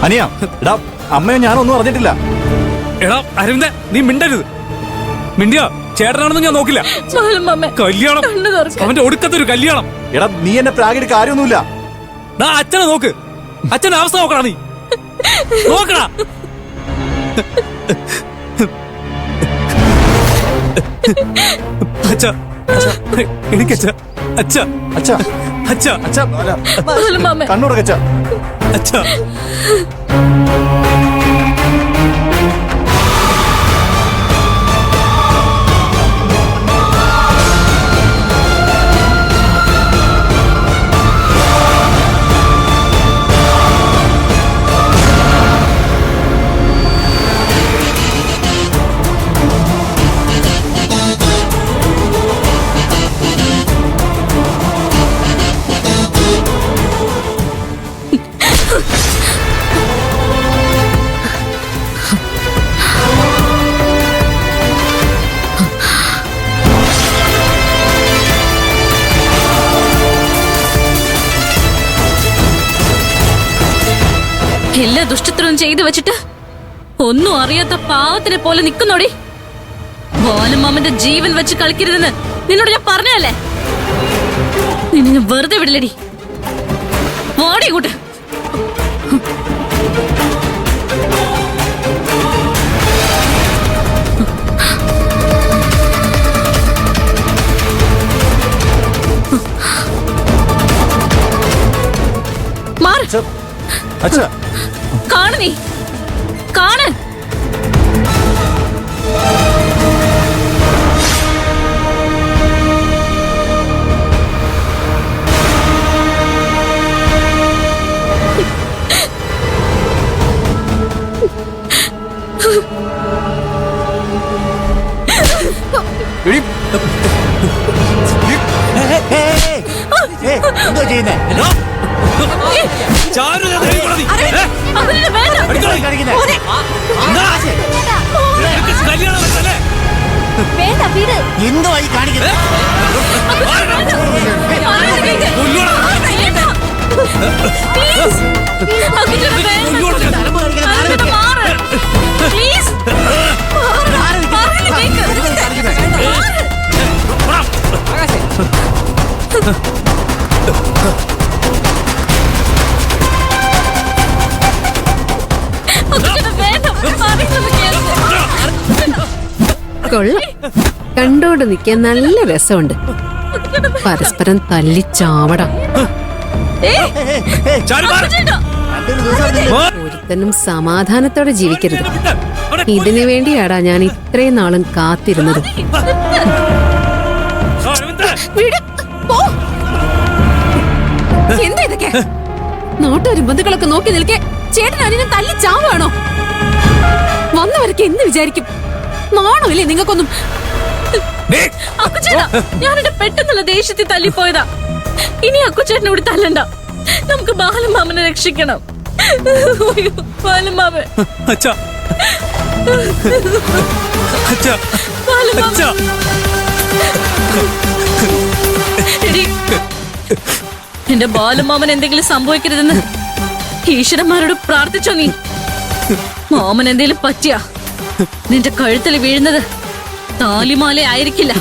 അനിയ എടാ അമ്മയോ ഞാനൊന്നും അറിഞ്ഞിട്ടില്ല. എടാ അരവിന്ദ, നീ മിണ്ടരുത്. മിണ്ടിയോ ചേട്ടനാണെന്ന് ഞാൻ നോക്കില്ല. കല്യാണം അവന്റെ ഒടുക്കത്തൊരു കല്യാണം. എടാ നീ എന്നെ പ്രാഗിയുടെ കാര്യമൊന്നുമില്ല. അച്ഛനെ നോക്ക്, അച്ഛന്റെ അവസ്ഥ നോക്കടാ. നീ നോക്കടാ. അച്ഛ എനിക്കച്ഛ അച്ഛ അച്ഛ അച്ഛ അച്ഛ കണ്ണുറക്കച്ച അച്ഛ. എല്ലാ ദുഷ്ടത്തിനും ചെയ്തു വെച്ചിട്ട് ഒന്നും അറിയാത്ത പാവത്തിനെ പോലെ നിൽക്കുന്നോടി. ബാലമാമന്റെ ജീവൻ വെച്ച് കളിക്കരുതെന്ന് നിന്നോട് ഞാൻ പറഞ്ഞല്ലേ. നിന്നെ ഞാൻ വെറുതെ വിടില്ലടി. ഓടി കൂട്ട്. കാണ് നീ കാണ്. എന്തോ ചെയ്യുന്നേ? എന്തോ ആയി കാണിക്കുന്നത്? കൊള്ളാം, കണ്ടോണ്ട് നിൽക്കാൻ നല്ല രസമുണ്ട്. പരസ്പരം തല്ലിച്ചാവട. ഒരുത്തനും സമാധാനത്തോടെ ജീവിക്കരുത്. ഇതിനു വേണ്ടിയാടാ ഞാൻ ഇത്രയും നാളും കാത്തിരുന്നത്. എന്താ ഇതൊക്കെ? നോട്ടൊരു ബന്ധുക്കളൊക്കെ നോക്കി നിൽക്കെ ചേട്ടൻ അതിനെ തല്ലിച്ചാവാണോ? വന്നവരൊക്കെ എന്ത് വിചാരിക്കും? നാണമില്ലേ നിങ്ങൾക്കൊന്നും? ഞാൻ എന്റെ പെട്ടെന്നുള്ള ദേഷ്യത്തിൽ തല്ലിപ്പോയതാ. ഇനി അക്കുച്ചേട്ടനോട് തല്ലണ്ട. നമുക്ക് ബാലമാമനെ രക്ഷിക്കണം. ബാലമാമൻ എന്റെ ബാലമാമൻ എന്തെങ്കിലും സംഭവിക്കരുതെന്ന് ഈശ്വരന്മാരോട് പ്രാർത്ഥിച്ചോ നീ? മാമൻ എന്തെങ്കിലും പറ്റിയ നിന്റെ കഴുത്തിൽ വീഴുന്നത് താലിമാല ആയിരിക്കില്ല.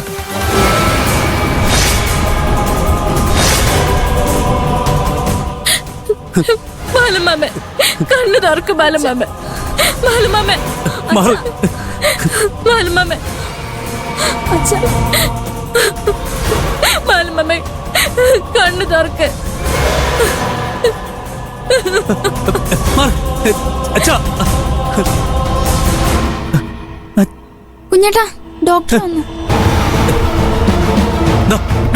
ബാലമാമ കണ്ണു തുറക്ക്. ബാലമാമ ബാലമാമ ബാലമാമ ബാലമാമ കണ്ണു തുറക്ക്. കുഞ്ഞേട്ടാ, ഡോക്ടർ വന്നു.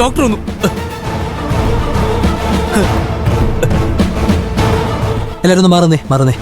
ഡോക്ടർ വന്നു. എല്ലാരും ഒന്ന് മാറുന്നേ.